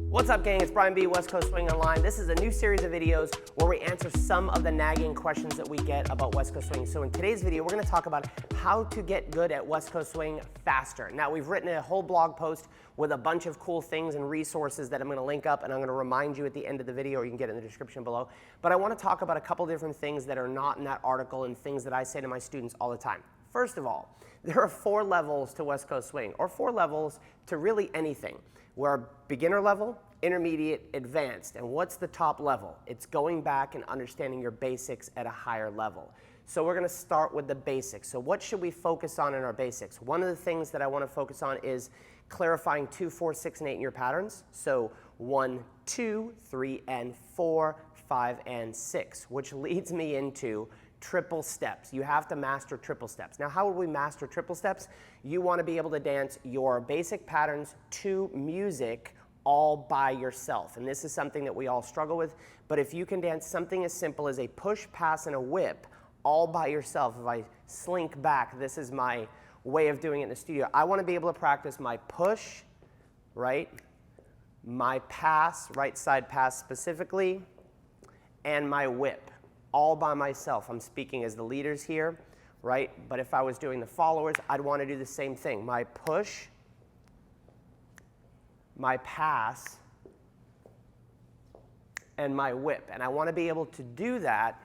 What's up, gang? It's Brian B, West Coast Swing Online. This is a new series of videos where we answer some of the nagging questions that we get about West Coast Swing. So in today's video, we're going to talk about how to get good at West Coast Swing faster. Now, we've written a whole blog post with a bunch of cool things and resources that I'm going to link up, and I'm going to remind you at the end of the video, or you can get it in the description below. But I want to talk about a couple different things that are not in that article and things that I say to my students all the time. First of all, there are 4 levels to West Coast Swing, or 4 levels to really anything. We're beginner level, intermediate, advanced. And what's the top level? It's going back and understanding your basics at a higher level. So we're going to start with the basics. So what should we focus on in our basics? One of the things that I want to focus on is clarifying 2, 4, 6, and 8 in your patterns. So 1, 2, 3, and 4, 5, and 6, which leads me into triple steps. You have to master triple steps. Now, how would we master triple steps? You want to be able to dance your basic patterns to music all by yourself. And this is something that we all struggle with. But if you can dance something as simple as a push, pass, and a whip all by yourself, if I slink back, this is my way of doing it in the studio. I want to be able to practice my push, right? My pass, right side pass specifically, and my whip all by myself. I'm speaking as the leaders here, right? But if I was doing the followers, I'd want to do the same thing. My push, my pass, and my whip. And I want to be able to do that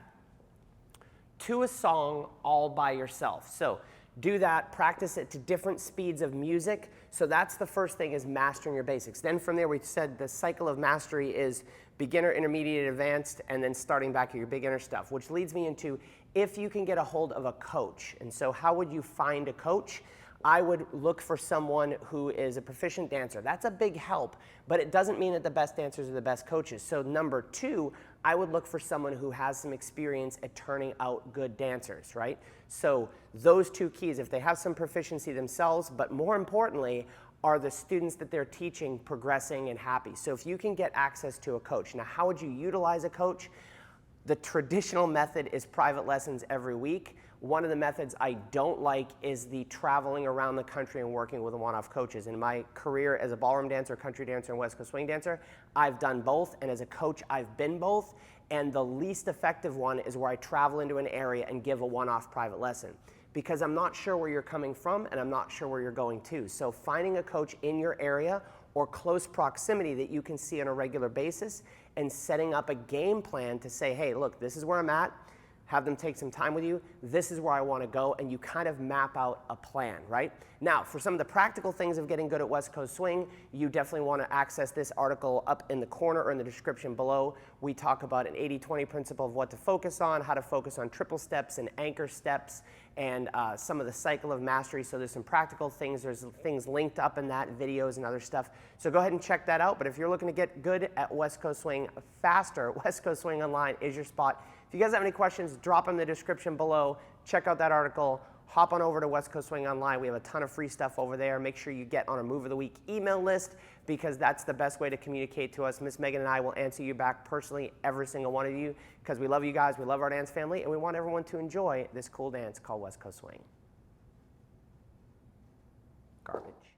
to a song all by yourself. So do that, practice it to different speeds of music. So that's the first thing, is mastering your basics. Then from there, we said the cycle of mastery is beginner, intermediate, advanced, and then starting back at your beginner stuff, which leads me into if you can get a hold of a coach. And so how would you find a coach? I would look for someone who is a proficient dancer. That's a big help, but it doesn't mean that the best dancers are the best coaches. So number 2, I would look for someone who has some experience at turning out good dancers, right? So those 2 keys, if they have some proficiency themselves, but more importantly, are the students that they're teaching progressing and happy? So if you can get access to a coach. Now, how would you utilize a coach? The traditional method is private lessons every week. One of the methods I don't like is the traveling around the country and working with one-off coaches. In my career as a ballroom dancer, country dancer, and West Coast Swing dancer, I've done both, and as a coach, I've been both. And the least effective one is where I travel into an area and give a one-off private lesson, because I'm not sure where you're coming from and I'm not sure where you're going to. So finding a coach in your area or close proximity that you can see on a regular basis and setting up a game plan to say, hey, look, this is where I'm at. Have them take some time with you. This is where I want to go, and you kind of map out a plan, right? Now, for some of the practical things of getting good at West Coast Swing, you definitely want to access this article up in the corner or in the description below. We talk about an 80-20 principle of what to focus on, how to focus on triple steps and anchor steps, and some of the cycle of mastery. So there's some practical things. There's things linked up in that, videos and other stuff. So go ahead and check that out. But if you're looking to get good at West Coast Swing faster, West Coast Swing Online is your spot. If you guys have any questions, drop them in the description below. Check out that article. Hop on over to West Coast Swing Online. We have a ton of free stuff over there. Make sure you get on our Move of the Week email list, because that's the best way to communicate to us. Miss Megan and I will answer you back personally, every single one of you, because we love you guys, we love our dance family, and we want everyone to enjoy this cool dance called West Coast Swing. Garbage.